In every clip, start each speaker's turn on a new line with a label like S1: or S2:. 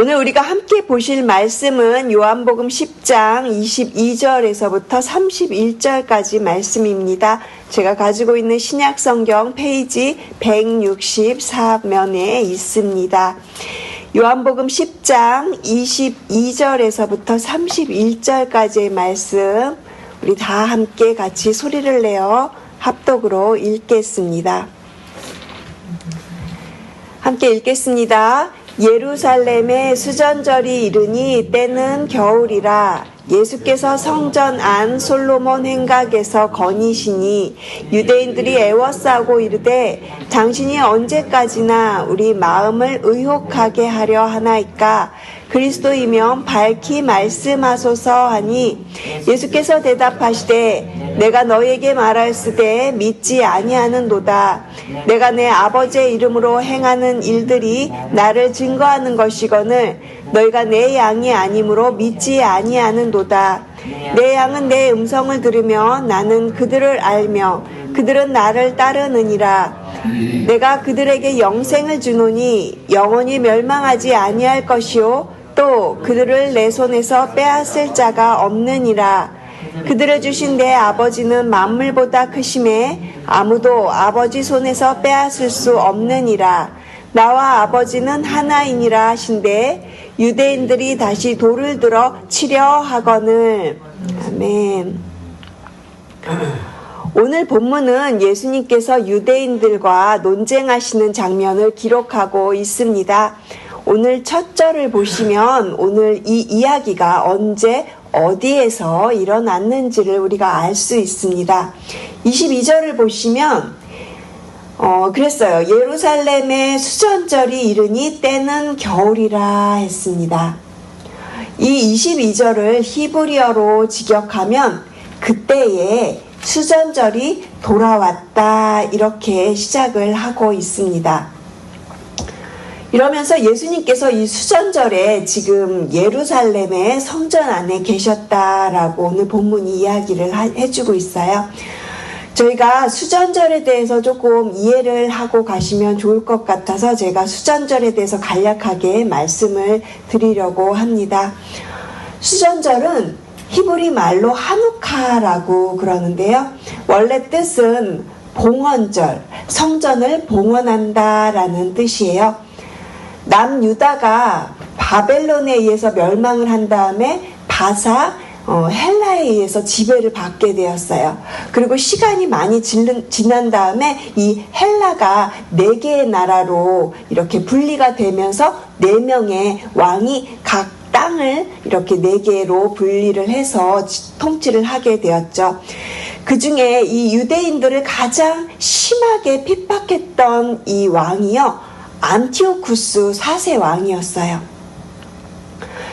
S1: 오늘 우리가 함께 보실 말씀은 요한복음 10장 22절에서부터 31절까지 말씀입니다. 제가 가지고 있는 신약성경 페이지 164면에 있습니다. 요한복음 10장 22절에서부터 31절까지의 말씀, 우리 다 함께 같이 소리를 내어 합독으로 읽겠습니다. 함께 읽겠습니다. 예루살렘에 수전절이 이르니 때는 겨울이라. 예수께서 성전 안 솔로몬 행각에서 거니시니 유대인들이 애워싸고 이르되 당신이 언제까지나 우리 마음을 의혹하게 하려 하나이까. 그리스도이면 밝히 말씀하소서 하니 예수께서 대답하시되 내가 너에게 말할스되 믿지 아니하는도다. 내가 내 아버지의 이름으로 행하는 일들이 나를 증거하는 것이거늘 너희가 내 양이 아니므로 믿지 아니하는도다. 내 양은 내 음성을 들으며 나는 그들을 알며 그들은 나를 따르느니라. 내가 그들에게 영생을 주노니 영원히 멸망하지 아니할 것이요 또 그들을 내 손에서 빼앗을 자가 없느니라. 그들을 주신 내 아버지는 만물보다 크심에 아무도 아버지 손에서 빼앗을 수 없느니라. 나와 아버지는 하나이니라 하신대 유대인들이 다시 돌을 들어 치려 하거늘. 아멘. 오늘 본문은 예수님께서 유대인들과 논쟁하시는 장면을 기록하고 있습니다. 오늘 첫 절을 보시면 오늘 이 이야기가 언제 어디에서 일어났는지를 우리가 알 수 있습니다. 22절을 보시면 그랬어요. 예루살렘의 수전절이 이르니 때는 겨울이라 했습니다. 이 22절을 히브리어로 직역하면 그때에 수전절이 돌아왔다 이렇게 시작을 하고 있습니다. 이러면서 예수님께서 이 수전절에 지금 예루살렘의 성전 안에 계셨다라고 오늘 본문이 이야기를 해주고 있어요. 저희가 수전절에 대해서 조금 이해를 하고 가시면 좋을 것 같아서 제가 수전절에 대해서 간략하게 말씀을 드리려고 합니다. 수전절은 히브리 말로 하누카라고 그러는데요. 원래 뜻은 봉헌절, 성전을 봉헌한다라는 뜻이에요. 남유다가 바벨론에 의해서 멸망을 한 다음에 바사 헬라에 의해서 지배를 받게 되었어요. 그리고 시간이 많이 지난 다음에 이 헬라가 4개의 나라로 이렇게 분리가 되면서 4명의 왕이 각 땅을 이렇게 4개로 분리를 해서 통치를 하게 되었죠. 그 중에 이 유대인들을 가장 심하게 핍박했던 이 왕이요. 안티오쿠스 4세 왕이었어요.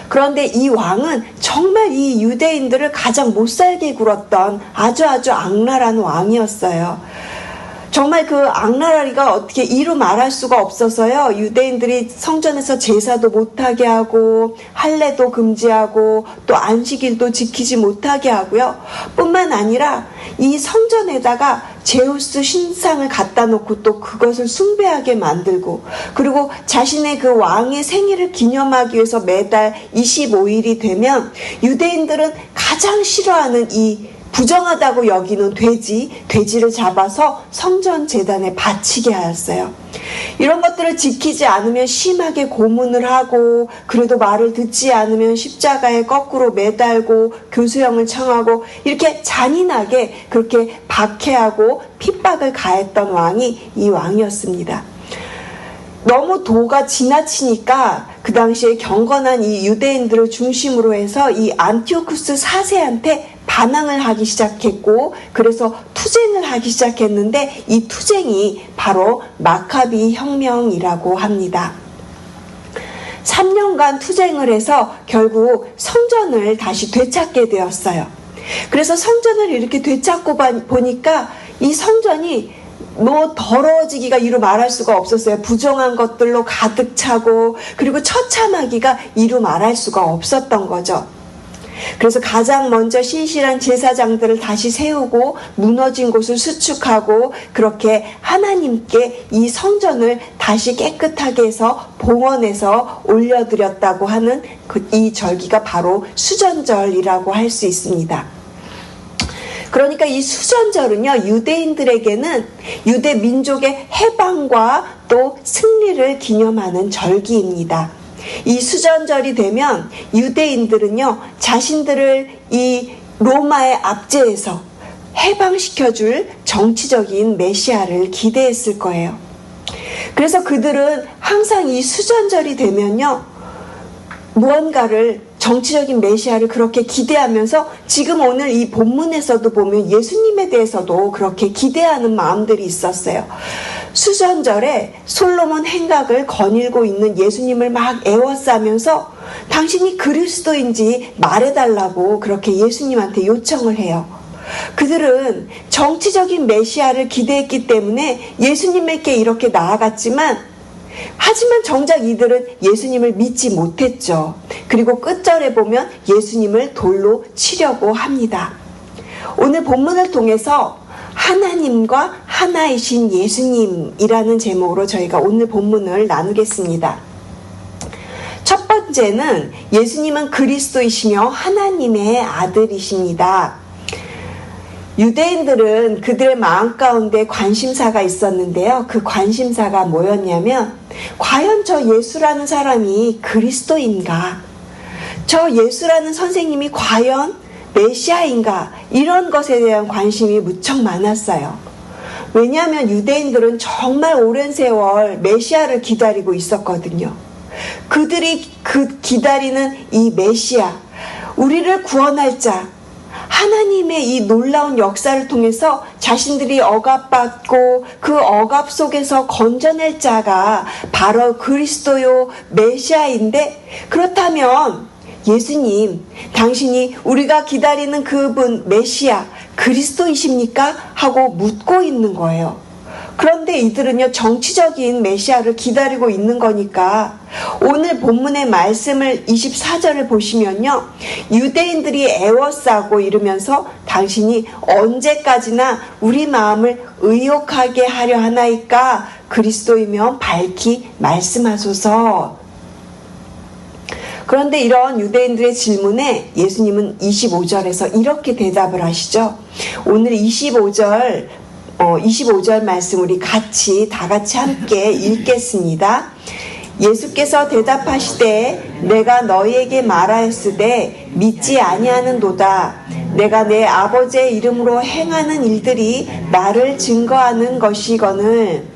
S1: 그런데 이 왕은 정말 이 유대인들을 가장 못살게 굴었던 아주 악랄한 왕이었어요. 정말 그 악랄하리가 어떻게 이루 말할 수가 없어서요. 유대인들이 성전에서 제사도 못하게 하고 할례도 금지하고 또 안식일도 지키지 못하게 하고요. 뿐만 아니라 이 성전에다가 제우스 신상을 갖다 놓고 또 그것을 숭배하게 만들고 그리고 자신의 그 왕의 생일을 기념하기 위해서 매달 25일이 되면 유대인들은 가장 싫어하는 이 부정하다고 여기는 돼지를 잡아서 성전 제단에 바치게 하였어요. 이런 것들을 지키지 않으면 심하게 고문을 하고 그래도 말을 듣지 않으면 십자가에 거꾸로 매달고 교수형을 청하고 이렇게 잔인하게 그렇게 박해하고 핍박을 가했던 왕이 이 왕이었습니다. 너무 도가 지나치니까 그 당시에 경건한 이 유대인들을 중심으로 해서 이 안티오쿠스 4세한테 반항을 하기 시작했고 그래서 투쟁을 하기 시작했는데 이 투쟁이 바로 마카비 혁명이라고 합니다. 3년간 투쟁을 해서 결국 성전을 다시 되찾게 되었어요. 그래서 성전을 이렇게 되찾고 보니까 이 성전이 더러워지기가 이루 말할 수가 없었어요. 부정한 것들로 가득 차고 그리고 처참하기가 이루 말할 수가 없었던 거죠. 그래서 가장 먼저 신실한 제사장들을 다시 세우고 무너진 곳을 수축하고 그렇게 하나님께 이 성전을 다시 깨끗하게 해서 봉헌해서 올려드렸다고 하는 이 절기가 바로 수전절이라고 할 수 있습니다. 그러니까 이 수전절은요, 유대인들에게는 유대 민족의 해방과 또 승리를 기념하는 절기입니다. 이 수전절이 되면 유대인들은요, 자신들을 이 로마의 압제에서 해방시켜줄 정치적인 메시아를 기대했을 거예요. 그래서 그들은 항상 이 수전절이 되면요, 무언가를 정치적인 메시아를 그렇게 기대하면서 지금 오늘 이 본문에서도 보면 예수님에 대해서도 그렇게 기대하는 마음들이 있었어요. 수전절에 솔로몬 행각을 거닐고 있는 예수님을 막 애워싸면서 당신이 그리스도인지 말해달라고 그렇게 예수님한테 요청을 해요. 그들은 정치적인 메시아를 기대했기 때문에 예수님에게 이렇게 나아갔지만 하지만 정작 이들은 예수님을 믿지 못했죠. 그리고 끝절에 보면 예수님을 돌로 치려고 합니다. 오늘 본문을 통해서 하나님과 하나이신 예수님이라는 제목으로 저희가 오늘 본문을 나누겠습니다. 첫 번째는 예수님은 그리스도이시며 하나님의 아들이십니다. 유대인들은 그들의 마음 가운데 관심사가 있었는데요. 그 관심사가 뭐였냐면 과연 저 예수라는 사람이 그리스도인가? 저 예수라는 선생님이 과연 메시아인가? 이런 것에 대한 관심이 무척 많았어요. 왜냐하면 유대인들은 정말 오랜 세월 메시아를 기다리고 있었거든요. 그들이 기다리는 이 메시아, 우리를 구원할 자, 하나님의 이 놀라운 역사를 통해서 자신들이 억압받고 그 억압 속에서 건져낼 자가 바로 그리스도요 메시아인데, 그렇다면 예수님, 당신이 우리가 기다리는 그분 메시아 그리스도이십니까? 하고 묻고 있는 거예요. 그런데 이들은요, 정치적인 메시아를 기다리고 있는 거니까 오늘 본문의 말씀을 24절을 보시면요, 유대인들이 애워싸고 이러면서 당신이 언제까지나 우리 마음을 의욕하게 하려 하나이까? 그리스도이면 밝히 말씀하소서. 그런데 이런 유대인들의 질문에 예수님은 25절에서 이렇게 대답을 하시죠. 오늘 25절 말씀 우리 다 같이 함께 읽겠습니다. 예수께서 대답하시되 내가 너희에게 말하였으되 믿지 아니하는도다. 내가 내 아버지의 이름으로 행하는 일들이 나를 증거하는 것이거늘.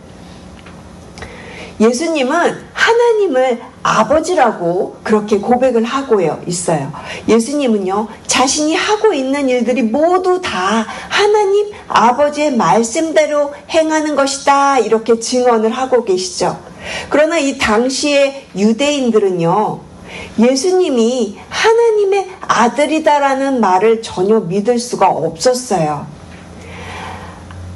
S1: 예수님은 하나님을 아버지라고 그렇게 고백을 하고 있어요. 예수님은요, 자신이 하고 있는 일들이 모두 다 하나님 아버지의 말씀대로 행하는 것이다, 이렇게 증언을 하고 계시죠. 그러나 이 당시의 유대인들은요, 예수님이 하나님의 아들이다라는 말을 전혀 믿을 수가 없었어요.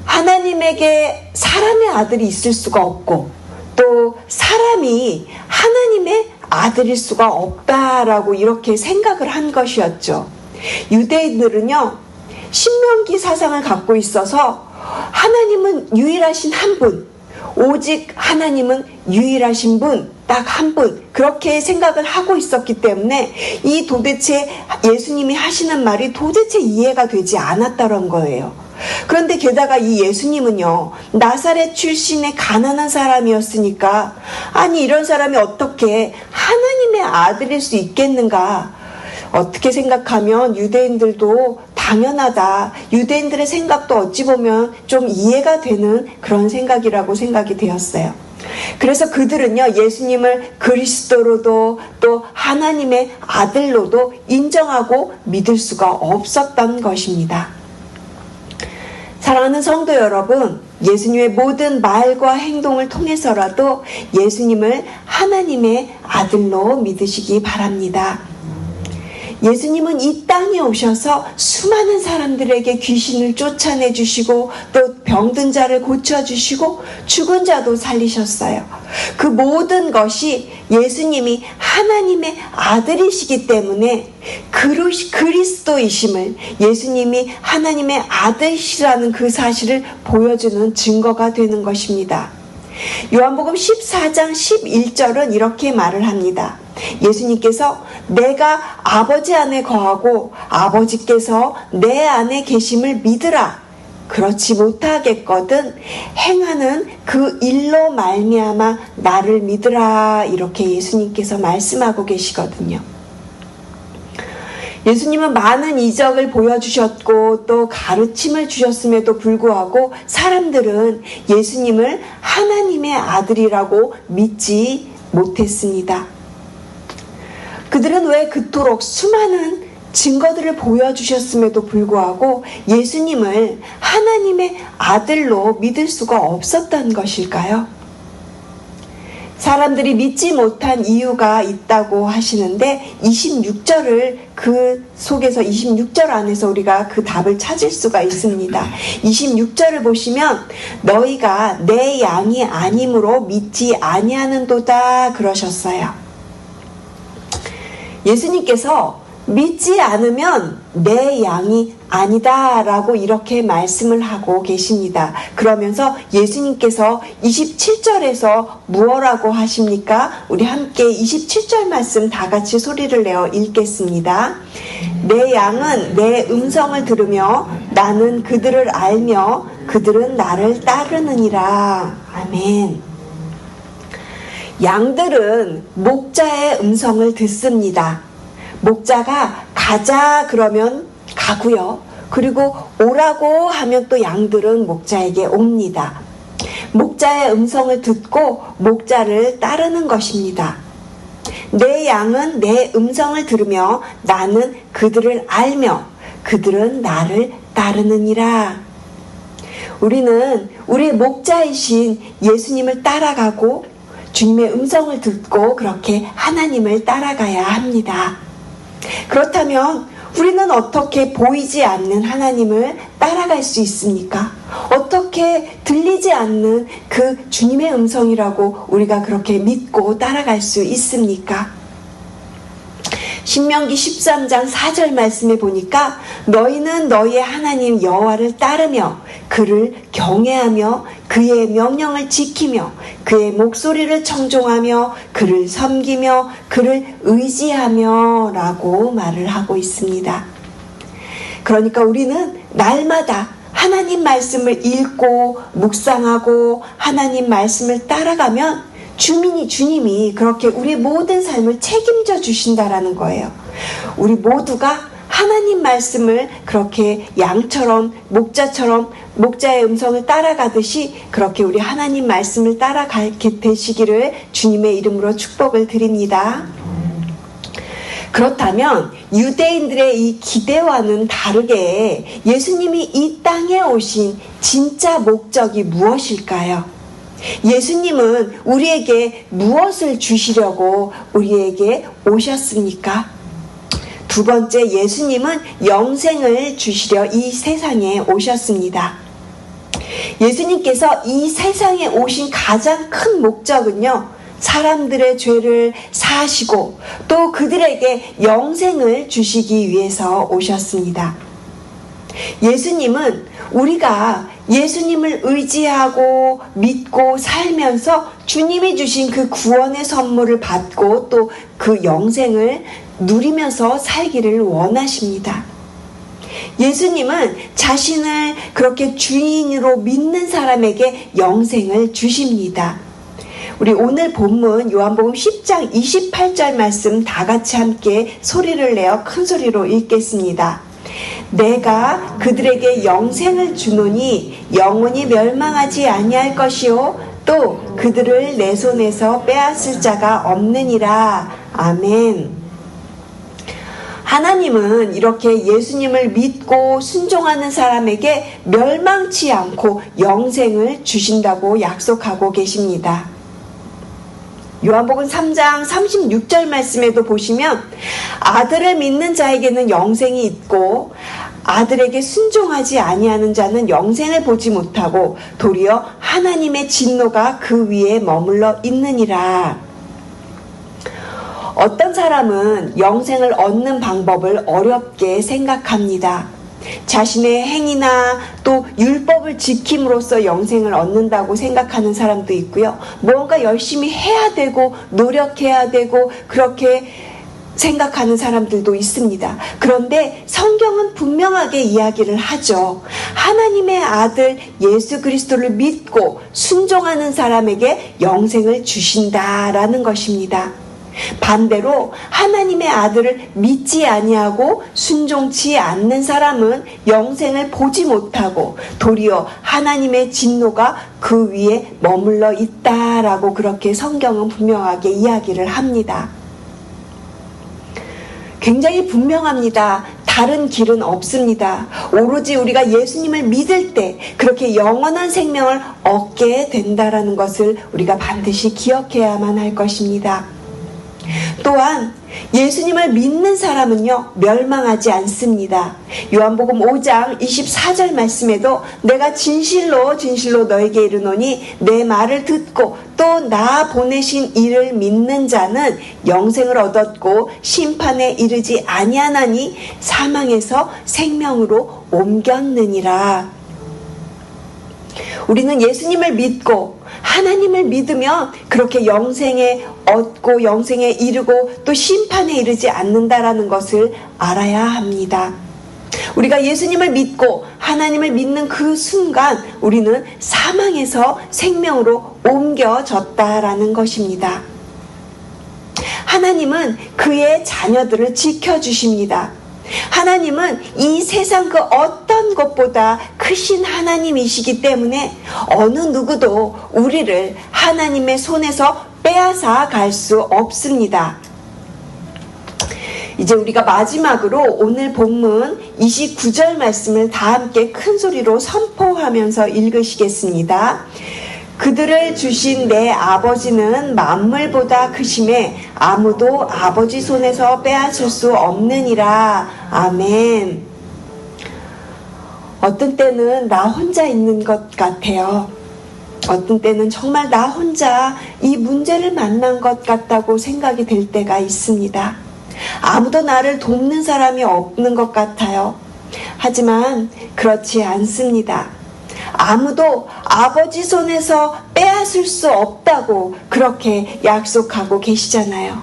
S1: 하나님에게 사람의 아들이 있을 수가 없고 또 사람이 하나님의 아들일 수가 없다라고 이렇게 생각을 한 것이었죠. 유대인들은요, 신명기 사상을 갖고 있어서 하나님은 유일하신 한 분, 오직 하나님은 유일하신 분, 딱 한 분, 그렇게 생각을 하고 있었기 때문에 이 도대체 예수님이 하시는 말이 도대체 이해가 되지 않았다는 거예요. 그런데 게다가 이 예수님은요, 나사렛 출신의 가난한 사람이었으니까, 아니 이런 사람이 어떻게 하나님의 아들일 수 있겠는가? 어떻게 생각하면 유대인들도 당연하다, 유대인들의 생각도 어찌 보면 좀 이해가 되는 그런 생각이라고 생각이 되었어요. 그래서 그들은요, 예수님을 그리스도로도 또 하나님의 아들로도 인정하고 믿을 수가 없었던 것입니다. 사랑하는 성도 여러분, 예수님의 모든 말과 행동을 통해서라도 예수님을 하나님의 아들로 믿으시기 바랍니다. 예수님은 이 땅에 오셔서 수많은 사람들에게 귀신을 쫓아내 주시고 또 병든 자를 고쳐주시고 죽은 자도 살리셨어요. 그 모든 것이 예수님이 하나님의 아들이시기 때문에 그리스도이심을, 예수님이 하나님의 아들이시라는 그 사실을 보여주는 증거가 되는 것입니다. 요한복음 14장 11절은 이렇게 말을 합니다. 예수님께서 내가 아버지 안에 거하고 아버지께서 내 안에 계심을 믿으라. 그렇지 못하겠거든 행하는 그 일로 말미암아 나를 믿으라. 이렇게 예수님께서 말씀하고 계시거든요. 예수님은 많은 이적을 보여주셨고 또 가르침을 주셨음에도 불구하고 사람들은 예수님을 하나님의 아들이라고 믿지 못했습니다. 그들은 왜 그토록 수많은 증거들을 보여주셨음에도 불구하고 예수님을 하나님의 아들로 믿을 수가 없었던 것일까요? 사람들이 믿지 못한 이유가 있다고 하시는데 26절을 그 속에서 26절 안에서 우리가 그 답을 찾을 수가 있습니다. 26절을 보시면 너희가 내 양이 아니므로 믿지 아니하는도다 그러셨어요. 예수님께서 믿지 않으면 내 양이 아니다 라고 이렇게 말씀을 하고 계십니다. 그러면서 예수님께서 27절에서 무엇라고 하십니까? 우리 함께 27절 말씀 다 같이 소리를 내어 읽겠습니다. 내 양은 내 음성을 들으며 나는 그들을 알며 그들은 나를 따르느니라. 아멘. 양들은 목자의 음성을 듣습니다. 목자가 가자 그러면 가고요. 그리고 오라고 하면 또 양들은 목자에게 옵니다. 목자의 음성을 듣고 목자를 따르는 것입니다. 내 양은 내 음성을 들으며 나는 그들을 알며 그들은 나를 따르느니라. 우리는 우리의 목자이신 예수님을 따라가고 주님의 음성을 듣고 그렇게 하나님을 따라가야 합니다. 그렇다면 우리는 어떻게 보이지 않는 하나님을 따라갈 수 있습니까? 어떻게 들리지 않는 그 주님의 음성이라고 우리가 그렇게 믿고 따라갈 수 있습니까? 신명기 13장 4절 말씀에 보니까 너희는 너희의 하나님 여호와를 따르며 그를 경외하며 그의 명령을 지키며 그의 목소리를 청종하며 그를 섬기며 그를 의지하며 라고 말을 하고 있습니다. 그러니까 우리는 날마다 하나님 말씀을 읽고 묵상하고 하나님 말씀을 따라가면 주님이 그렇게 우리의 모든 삶을 책임져 주신다라는 거예요. 우리 모두가 하나님 말씀을 그렇게 양처럼 목자처럼 목자의 음성을 따라가듯이 그렇게 우리 하나님 말씀을 따라가게 되시기를 주님의 이름으로 축복을 드립니다. 그렇다면 유대인들의 이 기대와는 다르게 예수님이 이 땅에 오신 진짜 목적이 무엇일까요? 예수님은 우리에게 무엇을 주시려고 우리에게 오셨습니까? 두 번째, 예수님은 영생을 주시려 이 세상에 오셨습니다. 예수님께서 이 세상에 오신 가장 큰 목적은요, 사람들의 죄를 사하시고 또 그들에게 영생을 주시기 위해서 오셨습니다. 예수님은 우리가 예수님을 의지하고 믿고 살면서 주님이 주신 그 구원의 선물을 받고 또 그 영생을 누리면서 살기를 원하십니다. 예수님은 자신을 그렇게 주인으로 믿는 사람에게 영생을 주십니다. 우리 오늘 본문 요한복음 10장 28절 말씀 다 같이 함께 소리를 내어 큰 소리로 읽겠습니다. 내가 그들에게 영생을 주노니 영원히 멸망하지 아니할 것이요 또 그들을 내 손에서 빼앗을 자가 없느니라. 아멘. 하나님은 이렇게 예수님을 믿고 순종하는 사람에게 멸망치 않고 영생을 주신다고 약속하고 계십니다. 요한복음 3장 36절 말씀에도 보시면 아들을 믿는 자에게는 영생이 있고 아들에게 순종하지 아니하는 자는 영생을 보지 못하고 도리어 하나님의 진노가 그 위에 머물러 있느니라. 어떤 사람은 영생을 얻는 방법을 어렵게 생각합니다. 자신의 행위나 또 율법을 지킴으로써 영생을 얻는다고 생각하는 사람도 있고요. 뭔가 열심히 해야 되고 노력해야 되고 그렇게 생각하는 사람들도 있습니다. 그런데 성경은 분명하게 이야기를 하죠. 하나님의 아들 예수 그리스도를 믿고 순종하는 사람에게 영생을 주신다라는 것입니다. 반대로 하나님의 아들을 믿지 아니하고 순종치 않는 사람은 영생을 보지 못하고 도리어 하나님의 진노가 그 위에 머물러 있다라고 그렇게 성경은 분명하게 이야기를 합니다. 굉장히 분명합니다. 다른 길은 없습니다. 오로지 우리가 예수님을 믿을 때 그렇게 영원한 생명을 얻게 된다라는 것을 우리가 반드시 기억해야만 할 것입니다. 또한 예수님을 믿는 사람은요 멸망하지 않습니다. 요한복음 5장 24절 말씀에도 내가 진실로 진실로 너에게 이르노니 내 말을 듣고 또 나 보내신 이를 믿는 자는 영생을 얻었고 심판에 이르지 아니하나니 사망에서 생명으로 옮겼느니라. 우리는 예수님을 믿고 하나님을 믿으면 그렇게 영생에 얻고 영생에 이르고 또 심판에 이르지 않는다라는 것을 알아야 합니다. 우리가 예수님을 믿고 하나님을 믿는 그 순간 우리는 사망에서 생명으로 옮겨졌다라는 것입니다. 하나님은 그의 자녀들을 지켜주십니다. 하나님은 이 세상 그 어떤 것보다 크신 하나님이시기 때문에 어느 누구도 우리를 하나님의 손에서 빼앗아 갈 수 없습니다. 이제 우리가 마지막으로 오늘 본문 29절 말씀을 다 함께 큰 소리로 선포하면서 읽으시겠습니다. 그들을 주신 내 아버지는 만물보다 크심에 아무도 아버지 손에서 빼앗을 수 없느니라. 아멘. 어떤 때는 나 혼자 있는 것 같아요. 어떤 때는 정말 나 혼자 이 문제를 만난 것 같다고 생각이 될 때가 있습니다. 아무도 나를 돕는 사람이 없는 것 같아요. 하지만 그렇지 않습니다. 아무도 아버지 손에서 빼앗을 수 없다고 그렇게 약속하고 계시잖아요.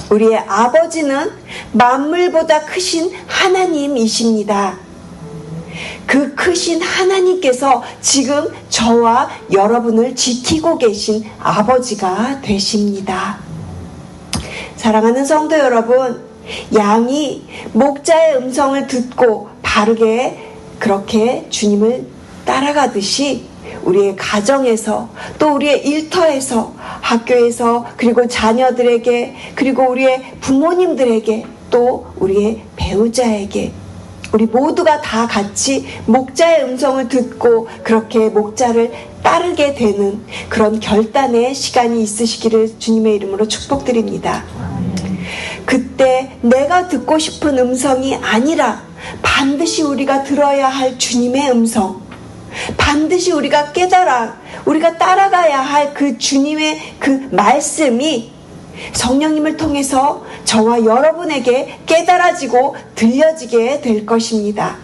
S1: 우리의 아버지는 만물보다 크신 하나님이십니다. 그 크신 하나님께서 지금 저와 여러분을 지키고 계신 아버지가 되십니다. 사랑하는 성도 여러분, 양이 목자의 음성을 듣고 바르게 그렇게 주님을 따라가듯이 우리의 가정에서 또 우리의 일터에서 학교에서 그리고 자녀들에게 그리고 우리의 부모님들에게 또 우리의 배우자에게 우리 모두가 다 같이 목자의 음성을 듣고 그렇게 목자를 따르게 되는 그런 결단의 시간이 있으시기를 주님의 이름으로 축복드립니다. 그때 내가 듣고 싶은 음성이 아니라 반드시 우리가 들어야 할 주님의 음성, 반드시 우리가 깨달아 우리가 따라가야 할 그 주님의 그 말씀이 성령님을 통해서 저와 여러분에게 깨달아지고 들려지게 될 것입니다.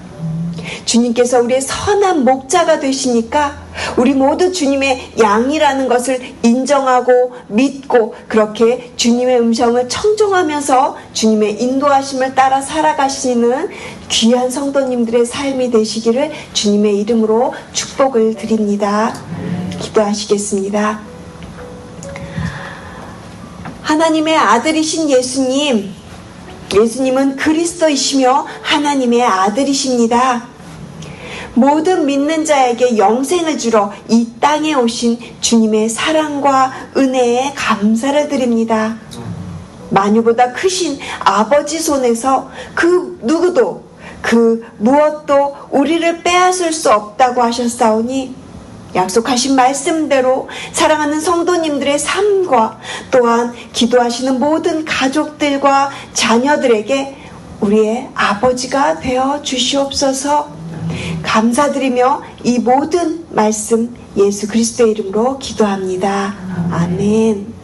S1: 주님께서 우리의 선한 목자가 되시니까 우리 모두 주님의 양이라는 것을 인정하고 믿고 그렇게 주님의 음성을 청종하면서 주님의 인도하심을 따라 살아가시는 귀한 성도님들의 삶이 되시기를 주님의 이름으로 축복을 드립니다. 기도하시겠습니다. 하나님의 아들이신 예수님, 예수님은 그리스도이시며 하나님의 아들이십니다. 모든 믿는 자에게 영생을 주러 이 땅에 오신 주님의 사랑과 은혜에 감사를 드립니다. 만유보다 크신 아버지 손에서 그 누구도 그 무엇도 우리를 빼앗을 수 없다고 하셨사오니 약속하신 말씀대로 사랑하는 성도님들의 삶과 또한 기도하시는 모든 가족들과 자녀들에게 우리의 아버지가 되어 주시옵소서. 감사드리며 이 모든 말씀 예수 그리스도의 이름으로 기도합니다. 아멘.